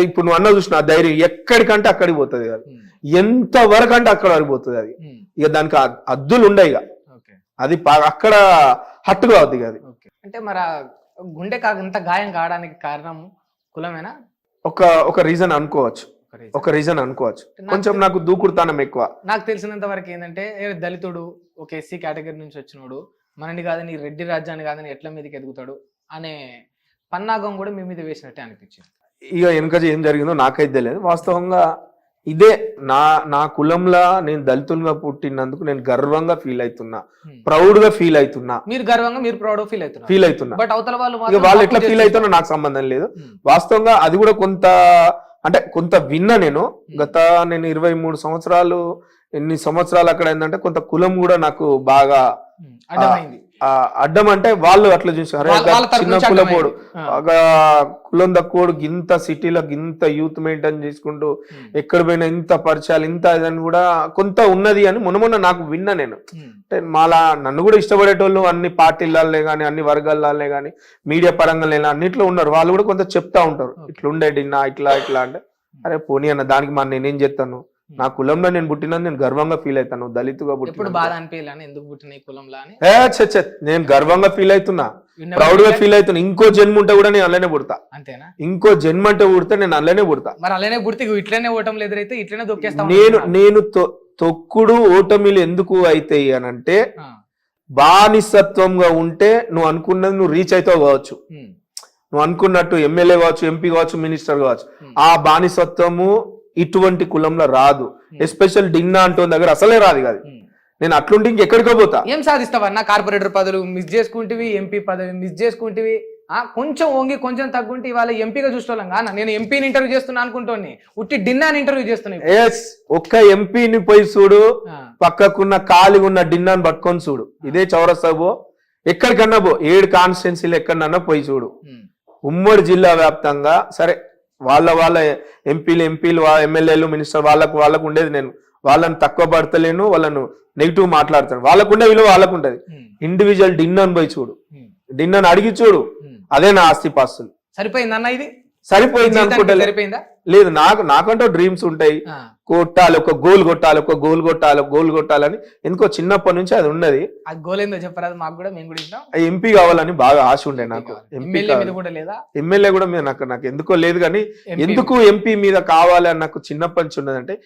ఇప్పుడు నువ్వు అన్న చూసిన ఆ ధైర్యం ఎక్కడికంటే అక్కడికి పోతుంది అది, ఎంత వరకు అంటే అక్కడ వరకు పోతుంది అది. ఇక దానికి అద్దులు ఉండయి ఇక, అది అక్కడ హట్టుగా అవుతుంది అది. అంటే మరి గుండె ఇంత గాయం కావడానికి కారణం కులమేనా? ఒక రీజన్ అనుకోవచ్చు, కొంచెం నాకు దూకుడుతనం ఎక్కువ. నాకు తెలిసినంత వరకు ఏంటంటే దళితుడు ఒక ఎస్సీ కేటగిరీ నుంచి వచ్చినోడు మనని కాదని రెడ్డి రాజ్యాన్ని కాదని ఎట్ల మీదకి ఎదుగుతాడు అనే పన్నాగం కూడా మీ మీద వేసినట్టే అనిపించింది. ఇక వెనక ఏం జరిగిందో నాకైతే తెలియదు. వాస్తవంగా ఇదే నా కులంలో నేను దళితులుగా పుట్టినందుకు నేను గర్వంగా ఫీల్ అవుతున్నా, ప్రౌడ్ గా ఫీల్ అవుతున్నా. మీరు గర్వంగా మీరు ప్రౌడ్ ఫీల్ అవుతున్నా. బట్ అవతల వాళ్ళు ఎట్లా ఫీల్ అవుతున్నా నాకు సంబంధం లేదు. వాస్తవంగా అది కూడా కొంత విన్నా. నేను 23 సంవత్సరాలు ఎన్ని సంవత్సరాలు అక్కడ ఏంటంటే కొంత కులం కూడా నాకు బాగా అడ్డం. అంటే వాళ్ళు అట్లా చూసారు, చిన్న కులపోడు కులం తక్కువడు గింత సిటీలో గింత యూత్ మెయింటైన్ చేసుకుంటూ ఎక్కడ పోయినా ఇంత పరిచయాలు ఇంత ఇదని కూడా కొంత ఉన్నది అని మొన్న నాకు విన్నా. నేను అంటే మాలా నన్ను కూడా ఇష్టపడేటోళ్ళు అన్ని పార్టీలే కానీ అన్ని వర్గాలే కానీ మీడియా పరంగా లేని అన్నిట్లో ఉన్నారు. వాళ్ళు కూడా కొంత చెప్తా ఉంటారు ఇట్లా ఉండేటిన్నా ఇట్లా అంటే అరే పోనీ అన్న దానికి మరి నేనేం చేస్తాను, నా కులంలో నేను పుట్టినా నేను గర్వంగా ఫీల్ అవుతాను. దళితుగా నేను గర్వంగా ఫీల్ అవుతున్నా, ప్రౌడ్ గా ఫీల్ అవుతున్నా. ఇంకో జన్మ ఉంటే కూడా నేను అలానే పుడతా. అంతేనా? ఇంకో జన్మ అంటే పుడితే నేను అలానే పుడతా. మరి అలానే పుడితే ఇట్లనే ఓటమిలు ఎదురైతే ఇట్లనే దొక్కేస్తా. నేను తొక్కుడు ఓటమిలు ఎందుకు అవుతాయి అని అంటే బానిసత్వంగా ఉంటే నువ్వు అనుకున్నది నువ్వు రీచ్ అవుతావు కావచ్చు, నువ్వు అనుకున్నట్టు ఎమ్మెల్యే కావచ్చు, ఎంపీ కావచ్చు, మినిస్టర్ కావచ్చు. ఆ బానిసత్వము ఇటువంటి కులంలో రాదు. ఎస్పెషల్ డిన్నా అంటూ దగ్గర అసలే రాదు కాదు. నేను అట్లుంటే ఇంకెక్కడికో పోతా. ఏం సాధిస్తావన్నా? కార్పొరేటర్ పదవులు మిస్ చేసుకుంటేవి, ఎంపీ పదవి మిస్ చేసుకుంటేవి, కొంచెం వంగి కొంచెం తగ్గుంటే ఇవాళ ఎంపీగా చూసుకోవాలం కానా? నేను ఎంపీని ఇంటర్వ్యూ చేస్తున్నా అనుకుంటోని ఉట్టి డిన్నాని ఇంటర్వ్యూ చేస్తున్నా. ఒక్క ఎంపీని పోయి చూడు, పక్కకున్న ఖాళీ ఉన్న డిన్నాని పట్టుకొని చూడు. ఇదే చౌరస్తా పో, ఎక్కడికన్నా పో, 7 కాన్స్టిట్యున్సీలు ఎక్కడన్నా పోయి చూడు. ఉమ్మడి జిల్లా వ్యాప్తంగా సరే వాళ్ళ ఎంపీలు ఎమ్మెల్యేలు మినిస్టర్ వాళ్ళకు ఉండేది. నేను వాళ్ళని తక్కువ పడతలేను, వాళ్ళను నెగిటివ్ మాట్లాడతాను. వాళ్ళకుండే విలువ వాళ్ళకు ఉంటది. ఇండివిజువల్ డిన్నర్ పోయి చూడు, డిన్నర్ అడిగి చూడు, అదే నా ఆస్తి పాస్తులు. సరిపోయిందన్న ఇది? సరిపోయింది అనుకుంటా. లేదు, నాకంటూ డ్రీమ్స్ ఉంటాయి. కొట్టాలి, ఒక గోల్ కొట్టాలని ఎందుకో చిన్నప్పటి నుంచి అది ఉన్నది. ఆ గోల్ ఏందో చెప్పరాదు మాకు కూడా, మేము కూడా ఎంపీ కావాలని బాగా ఆశ ఉండే నాకు. ఎమ్మెల్యే కూడా మీద నాకు ఎందుకో లేదు, కానీ ఎందుకు ఎంపీ మీద కావాలి అని నాకు చిన్నప్పటి నుంచి ఉన్నదంటే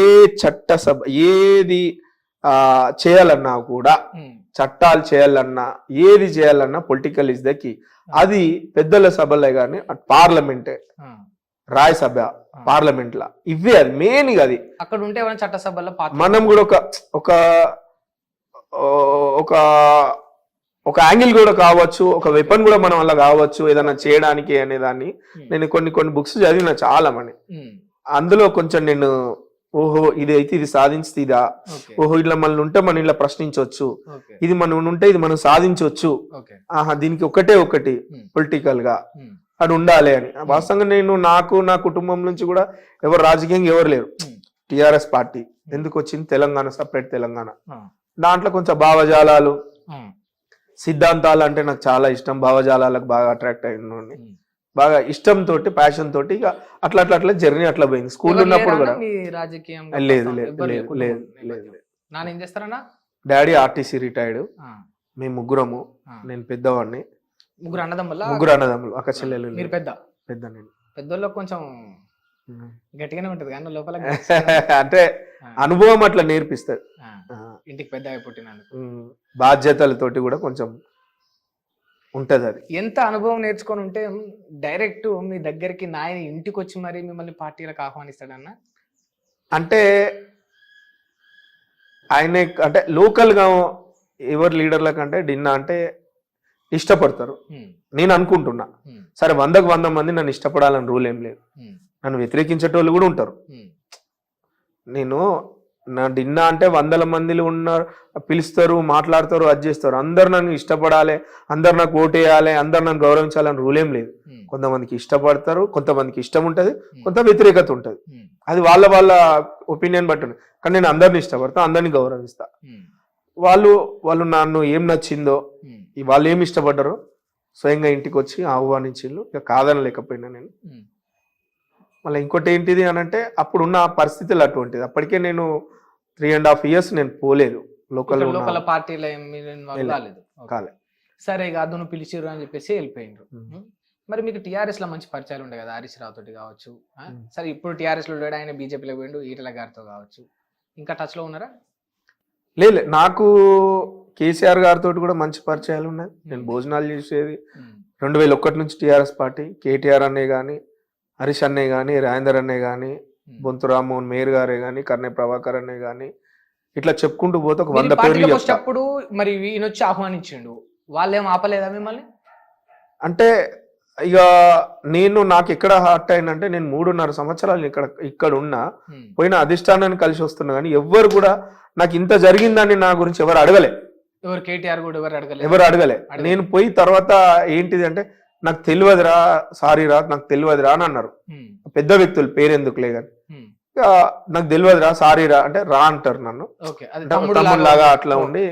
ఏ చట్టసభ ఏది చేయాలన్నా కూడా, చట్టాలు చేయాలన్నా ఏది చేయాలన్నా పొలిటికల్ ఇస్ ద కీ. అది పెద్దల సభలే కానీ పార్లమెంటే, రాజ్యసభ, పార్లమెంట్ లా ఇవే అది మెయిన్. అది అక్కడ ఉంటే చట్టసభలో మనం కూడా ఒక యాంగిల్ కూడా కావచ్చు, ఒక వెపన్ కూడా మనం అలా కావచ్చు ఏదైనా చేయడానికి అనేదాన్ని. నేను కొన్ని బుక్స్ చదివిన చాలా మంది. అందులో కొంచెం నేను ఓహో ఇది సాధించుతుందా, ఓహో ఇట్లా మనం ఉంటే మనం ఇలా ప్రశ్నించవచ్చు, ఇది మనం ఉంటే ఇది మనం సాధించవచ్చు, ఆహా దీనికి ఒకటి పొలిటికల్ గా అది ఉండాలి అని. వాస్తవంగా నేను నా కుటుంబం నుంచి కూడా ఎవరు రాజకీయంగా ఎవరు లేరు. టిఆర్ఎస్ పార్టీ ఎందుకు వచ్చింది, తెలంగాణ సపరేట్ తెలంగాణ, దాంట్లో కొంచెం భావజాలాలు సిద్ధాంతాలు అంటే నాకు చాలా ఇష్టం. భావజాలాలకు బాగా అట్రాక్ట్ అయిన బాగా ఇష్టంతో ప్యాషన్ తోటి ఇక అట్లా జర్నీ అట్లా పోయింది. స్కూల్ ఉన్నప్పుడు కూడా లేదు. డాడీ ఆర్టీసీ రిటైర్డ్, మేము ముగ్గురము, నేను పెద్దవాడిని. ముగ్గురు అన్నదమ్ములు, అక్క చెల్లెలు. మీరు పెద్ద నేను. పెద్దోళ్ళు కొంచెం గట్టిగానే ఉంటది కానీ లోపల అంటే అనుభవం అట్లా నేర్పిస్తుంది. ఇంటికి పెద్ద పుట్టినందుకు బాధ్యతలతోటి కూడా కొంచెం ఉంటది. అది ఎంత అనుభవం నేర్చుకొని ఉంటే డైరెక్ట్ మీ దగ్గరికి నాయన ఇంటికి వచ్చి మరి మిమ్మల్ని పార్టీలకు ఆహ్వానిస్తాడన్న? అంటే ఆయన అంటే లోకల్ గా ఎవరు లీడర్ల కంటే డిన్నా అంటే ఇష్టపడతారు నేను అనుకుంటున్నా. సరే 100 మంది నన్ను ఇష్టపడాలని రూల్ ఏం లేదు, నన్ను వ్యతిరేకించేటోళ్ళు కూడా ఉంటారు. నా డిన్నా అంటే 100 మందిలో ఉన్నారు, పిలుస్తారు, మాట్లాడతారు, అది చేస్తారు. అందరు నన్ను ఇష్టపడాలి, అందరు నాకు ఓటేయాలి, అందరు నన్ను గౌరవించాలని రూల్ ఏం లేదు. కొంతమందికి ఇష్టపడతారు, కొంతమందికి ఇష్టం ఉంటది, కొంత వ్యతిరేకత ఉంటది. అది వాళ్ళ ఒపీనియన్ బట్టి. కానీ నేను అందరిని ఇష్టపడతా, అందరిని గౌరవిస్తా. వాళ్ళు నన్ను ఏం నచ్చిందో, వాళ్ళు ఏమి ఇష్టపడ్డారో స్వయంగా ఇంటికి వచ్చి ఆహ్వానించిళ్ళు. ఇక కాదనలేకపోయినా నేను మళ్ళీ ఇంకోటి ఏంటిది అని అంటే అప్పుడున్న పరిస్థితులు అటువంటిది. అప్పటికే నేను 3.5 years నేను పోలేదు లోకల్ లోకల్ పార్టీలో కాలేదు. కాలే. సరే ఇక అదును పిలిచిర్రు అని చెప్పేసి వెళ్ళిపోయిండ్రు. మరి మీకు టీఆర్ఎస్ లో మంచి పరిచయాలు ఉండే కదా, హరీష్ రావు తోటి కావచ్చు. సరే ఇప్పుడు టీఆర్ఎస్ లో లేడు, ఆయన బీజేపీలో పోయిండు, ఈటల గారితో కావచ్చు. ఇంకా టచ్ లో ఉన్నారా? లేదు, నాకు కేసీఆర్ గారితో కూడా మంచి పరిచయాలు ఉన్నాయి. నేను భోజనాలు చేసేది 2001 నుంచి టీఆర్ఎస్ పార్టీ. కేటీఆర్ అన్నే కానీ, హరీష్ అన్నే కానీ, రాజేందర్ అన్నే కానీ, బొంతు రామ్మోహన్ మేయర్ గారే కానీ, కర్నే ప్రభాకర్ అన్నే కానీ, ఇట్లా చెప్పుకుంటూ పోతే ఒక 100 పేర్లు చెప్తా. అప్పుడు మరి ఈయన వచ్చి ఆహ్వానించిండు, వాళ్ళేం ఆపలేదా మిమ్మల్ని? అంటే ఇక నాకు ఎక్కడ హార్ట్ అయిందంటే, నేను 3.5 సంవత్సరాలు ఇక్కడ ఉన్నా, పోయిన అధిష్టానాన్ని కలిసి వస్తున్నా కానీ ఎవ్వరు కూడా నాకు ఇంత జరిగిందని నా గురించి ఎవరు అడగలే. ఎవరు కేటీఆర్ కూడా ఎవరు అడగలే. నేను పోయి తర్వాత ఏంటిది అంటే, నాకు తెలియదురా, సారీ రా, నాకు తెలియదురా అని అన్నారు. పెద్ద వ్యక్తులు పేరెందుకులే కానీ, నాకు తెలియదురా, సారీ రా అంటే రా అంటారు నన్ను, తమ్ముడులాగా అట్లా ఉండి,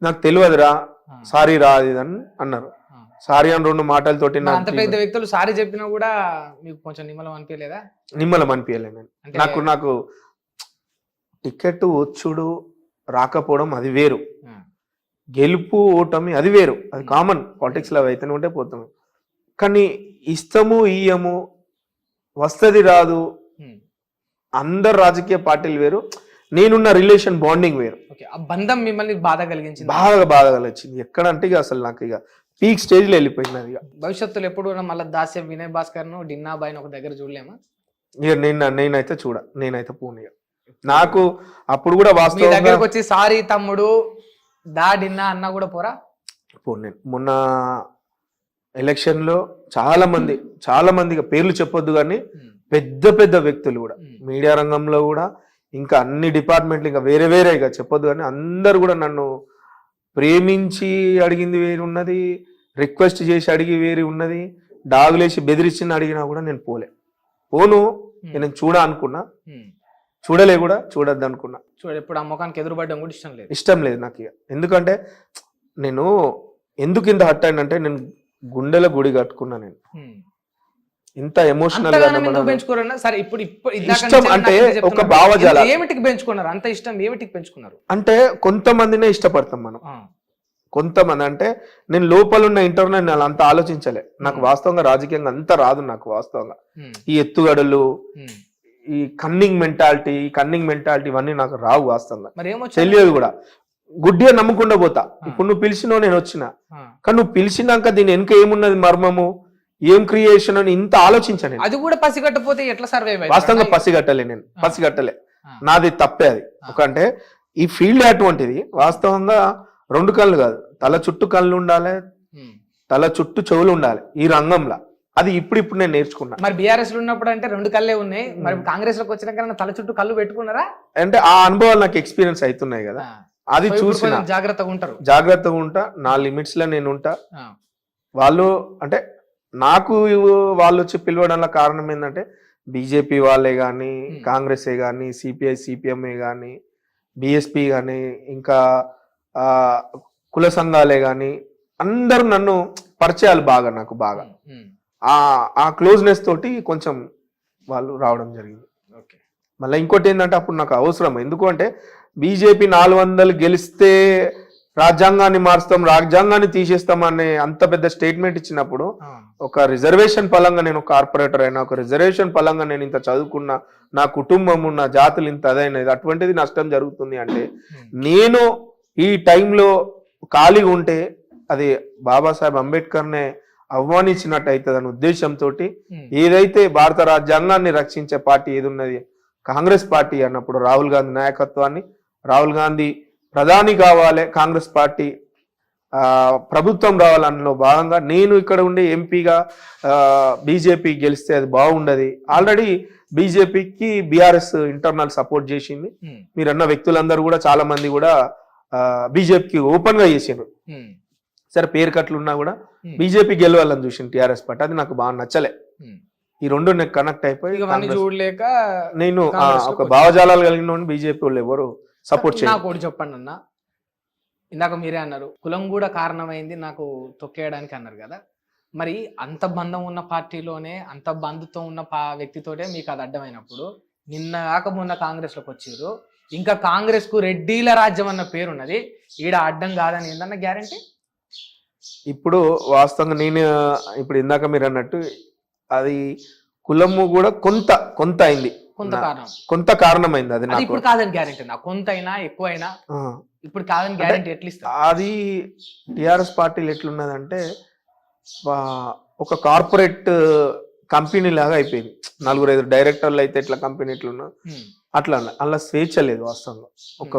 నాకు తెలియదురా, సారీ రా అది అని అన్నారు. సారీ అని 2 మాటలతోటి అంత పెద్ద వ్యక్తులు సారీ చెప్పినా కూడా మీకు కొంచెం నిమ్మలం అనిపించలేదా? నిమ్మలం అనిపించలేదు. నాకు టికెట్ వచ్చుడు రాకపోవడం అది వేరు, గెలుపు ఓటమి అది వేరు, అది కామన్ పాలిటిక్స్ లో అయితేనే ఉంటే పోతాము. కానీ ఇష్టము ఇయ్యము, వస్తది రాదు, అందరు రాజకీయ పార్టీలు వేరు, నేనున్న రిలేషన్ బాండింగ్ వేరు. ఆ బంధం మిమ్మల్ని బాధ కలిగించింది? బాధ కలిగించింది. ఎక్కడంటే ఇక అసలు నాకు ఇక పీక్ స్టేజ్ లో వెళ్ళిపోయింది అది. భవిష్యత్తులో ఎప్పుడు మళ్ళీ దాస్యం వినయ్ భాస్కర్ ను డిన్నాబాయ్ ఒక దగ్గర చూడలేమా? ఇక నేనైతే పోనీ. నాకు అప్పుడు కూడా వాస్తవం దగ్గరకు వచ్చి సారీ తమ్ముడు దా డిన్నా అన్నా కూడా పోరా? నేను మొన్న ఎలక్షన్ లో చాలా మంది పేర్లు చెప్పొద్దు కానీ పెద్ద వ్యక్తులు కూడా మీడియా రంగంలో కూడా, ఇంకా అన్ని డిపార్ట్మెంట్లు, ఇంకా వేరే ఇక చెప్పొద్దు కానీ అందరు కూడా నన్ను ప్రేమించి అడిగింది వేరు ఉన్నది, రిక్వెస్ట్ చేసి అడిగి వేరు ఉన్నది, డాగులేసి బెదిరించి అడిగినా కూడా నేను పోను. నేను అనుకున్నా, చూడలే కూడా, చూడొద్దు అనుకున్నా. ఎప్పుడు ఆ ముఖానికి ఎదురుపడడం కూడా ఇష్టం లేదు నాకు ఇక. ఎందుకంటే నేను ఎందుకు ఇంత హర్ట్ అయినంటే, నేను గుండెల గుడి కట్టుకున్నా. నేను ఇంత ఎమోషనల్ గా ఇష్టం అంటే ఒక భావజాల. ఏమిటికి పెంచుకున్నారు అంత ఇష్టం? ఏమిటికి పెంచుకున్నారు అంటే కొంతమందినే ఇష్టపడతాం మనం. కొంతమంది అంటే నేను లోపల ఉన్న ఇంటర్నల్ అంత ఆలోచించలే. నాకు వాస్తవంగా రాజకీయంగా అంత రాదు. నాకు వాస్తవంగా ఈ ఎత్తుగడలు, ఈ కన్నింగ్ మెంటాలిటీ ఇవన్నీ నాకు రావు వాస్తవంగా, తెలియదు కూడా. గుడ్డిగా నమ్మకుండా పోతా. ఇప్పుడు నువ్వు పిలిచినావు, నేను వచ్చిన, కానీ నువ్వు పిలిచినాక దీని వెనుక ఏమున్నది మర్మము, ఏం క్రియేషన్ అని ఇంత ఆలోచించాను. అది కూడా పసిగట్టపోతే ఎట్లా సర్వైవ్? వాస్తవంగా పసిగట్టలే. నాది తప్పే అది. అంటే ఈ ఫీల్డ్ అటువంటిది. వాస్తవంగా 2 కళ్ళు కాదు, తల చుట్టూ కళ్ళు ఉండాలి, తల చుట్టూ చెవులు ఉండాలి ఈ రంగంలో. అది ఇప్పుడు నేను నేర్చుకున్నా. మరి బీఆర్ఎస్ లో ఉన్నప్పుడు అంటే 2 కళ్ళే ఉన్నాయి, మరి కాంగ్రెస్ లోకి వచ్చినాక తల చుట్టూ కళ్ళు పెట్టుకున్నారా? అంటే ఆ అనుభవాలు నాకు ఎక్స్పీరియన్స్ అవుతున్నాయి కదా, అది చూసి జాగ్రత్తగా ఉంటా. నా లిమిట్స్ లో నేను ఉంటా. వాళ్ళు అంటే నాకు వాళ్ళు వచ్చి పిలవడంలో కారణం ఏంటంటే, బీజేపీ వాళ్ళే కానీ, కాంగ్రెసే కానీ, సిపిఐ సిపిఎంఏ కానీ, బిఎస్పీ కానీ, ఇంకా కుల సంఘాలే కానీ, అందరూ నన్ను పరిచయాలు నాకు బాగా ఆ క్లోజ్నెస్ తోటి కొంచెం వాళ్ళు రావడం జరిగింది. మళ్ళీ ఇంకోటి ఏంటంటే, అప్పుడు నాకు అవసరం. ఎందుకు అంటే బీజేపీ 400 గెలిస్తే రాజ్యాంగాన్ని మారుస్తాం, రాజ్యాంగాన్ని తీసేస్తాం అనే అంత పెద్ద స్టేట్మెంట్ ఇచ్చినప్పుడు, ఒక రిజర్వేషన్ పరంగా నేను కార్పొరేటర్ అయినా, ఒక రిజర్వేషన్ పరంగా నేను ఇంత చదువుకున్నా, నా కుటుంబము, నా జాతులు ఇంత అదైనది, అటువంటిది నష్టం జరుగుతుంది అంటే, నేను ఈ టైంలో ఖాళీగా ఉంటే అది బాబాసాహెబ్ అంబేద్కర్నే అవమానించినట్టు అవుతుంది అనే ఉద్దేశంతో, ఏదైతే భారత రాజ్యాంగాన్ని రక్షించే పార్టీ ఏది ఉన్నది కాంగ్రెస్ పార్టీ అన్నప్పుడు, రాహుల్ గాంధీ నాయకత్వాన్ని, రాహుల్ గాంధీ ప్రధాని కావాలి, కాంగ్రెస్ పార్టీ ప్రభుత్వం రావాలన్నలో భాగంగా నేను ఇక్కడ ఉండే ఎంపీగా బీజేపీ గెలిస్తే అది బాగుండదు. ఆల్రెడీ బీజేపీకి బీఆర్ఎస్ ఇంటర్నల్ సపోర్ట్ చేసింది. మీరన్న వ్యక్తులందరూ కూడా చాలా మంది కూడా బీజేపీకి ఓపెన్ గా చేసారు. సరే పేరు కట్లు ఉన్నా కూడా బీజేపీ గెలవాలని చూసింది టీఆర్ఎస్ పార్టీ. అది నాకు బాగా నచ్చలే. ఈ 2 నాకు కనెక్ట్ అయిపోయి చూడలేక నేను ఒక భావజాలాలు కలిగిన బీజేపీ వాళ్ళు ఎవరు సపోర్ట్ చేయాలి. చెప్పండి అన్న, ఇందాక మీరే అన్నారు కులం కూడా కారణమైంది నాకు తొక్కేయడానికి అన్నారు కదా, మరి అంత బంధం ఉన్న పార్టీలోనే అంత బంధుతో ఉన్న వ్యక్తితోటే మీకు అది అడ్డమైనప్పుడు నిన్న కాక మొన్న కాంగ్రెస్ లోకి వచ్చారు, ఇంకా కాంగ్రెస్ కు రెడ్డిల రాజ్యం అన్న పేరున్నది, ఈడ అడ్డం కాదని ఏందన్న గ్యారంటీ? ఇప్పుడు వాస్తవంగా నేను ఇప్పుడు ఇందాక మీరు అన్నట్టు అది కులము కూడా కొంత అయింది, కొంత కారణమైంది. అది నాకు ఇప్పుడు కాదని గ్యారంటీ, నా కొంత అయినా ఎక్కువ అయినా ఇప్పుడు కాదని గ్యారంటీ ఎట్లా ఇస్తా? అది టిఆర్ఎస్ పార్టీలు ఎట్లున్నదంటే ఒక కార్పొరేట్ కంపెనీ లాగా అయిపోయింది. 4-5 డైరెక్టర్లు అయితే ఎట్లా కంపెనీ ఎట్లున్నా అట్లా అలా స్వేచ్ఛ లేదు వాస్తవంగా. ఒక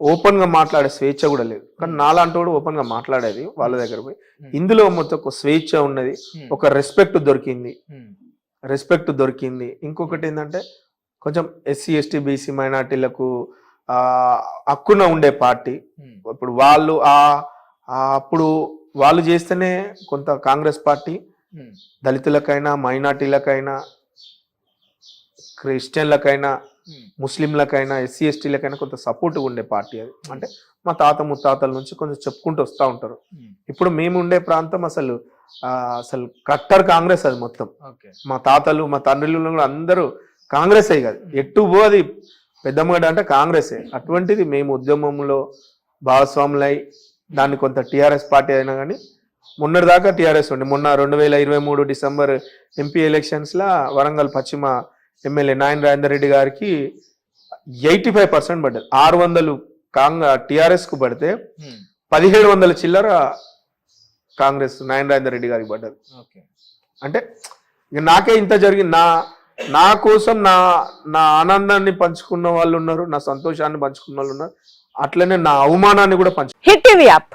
ఓపెన్ గా మాట్లాడే స్వేచ్ఛ కూడా లేదు. కానీ నాలాంటి వాడు ఓపెన్ గా మాట్లాడేది వాళ్ళ దగ్గర పోయి. ఇందులో మొత్తం ఒక స్వేచ్ఛ ఉన్నది, ఒక రెస్పెక్ట్ దొరికింది. ఇంకొకటి ఏంటంటే కొంచెం ఎస్సీ ఎస్టీ బీసీ మైనార్టీలకు హక్కున ఉండే పార్టీ. ఇప్పుడు వాళ్ళు అప్పుడు వాళ్ళు చేస్తేనే కొంత కాంగ్రెస్ పార్టీ దళితులకైనా మైనార్టీలకైనా క్రిస్టియన్లకైనా ముస్లింలకైనా ఎస్సీ ఎస్టీలకైనా కొంత సపోర్ట్గా ఉండే పార్టీ అది. అంటే మా తాత ముత్తాతల నుంచి కొంచెం చెప్పుకుంటూ వస్తూ ఉంటారు. ఇప్పుడు మేము ఉండే ప్రాంతం అసలు కట్టర్ కాంగ్రెస్ అది మొత్తం. మా తాతలు మా తండ్రులు కూడా అందరూ కాంగ్రెస్ అయ్యి కాదు, ఎట్టు పో అది పెద్దమ్మగడ్డ అంటే కాంగ్రెసే. అటువంటిది మేము ఉద్యమంలో భాగస్వాములై దాన్ని కొంత టీఆర్ఎస్ పార్టీ అయినా కానీ మొన్నటిదాకా టీఆర్ఎస్ ఉండే. మొన్న 2023 డిసెంబర్ ఎంపీ ఎలక్షన్స్ లా వరంగల్ పశ్చిమ ఎమ్మెల్యే నాయన రాజేందర్ రెడ్డి గారికి 85% పడ్డది. 600 టిఆర్ఎస్ కు పడితే 1700 చిల్లర కాంగ్రెస్ నాయన రాజేందర్ రెడ్డి గారికి పడ్డది. అంటే ఇక నాకే ఇంత జరిగింది. నా కోసం నా ఆనందాన్ని పంచుకున్న వాళ్ళు ఉన్నారు, నా సంతోషాన్ని పంచుకున్న వాళ్ళు ఉన్నారు, అట్లనే నా అవమానాన్ని కూడా పంచు. Hit TV app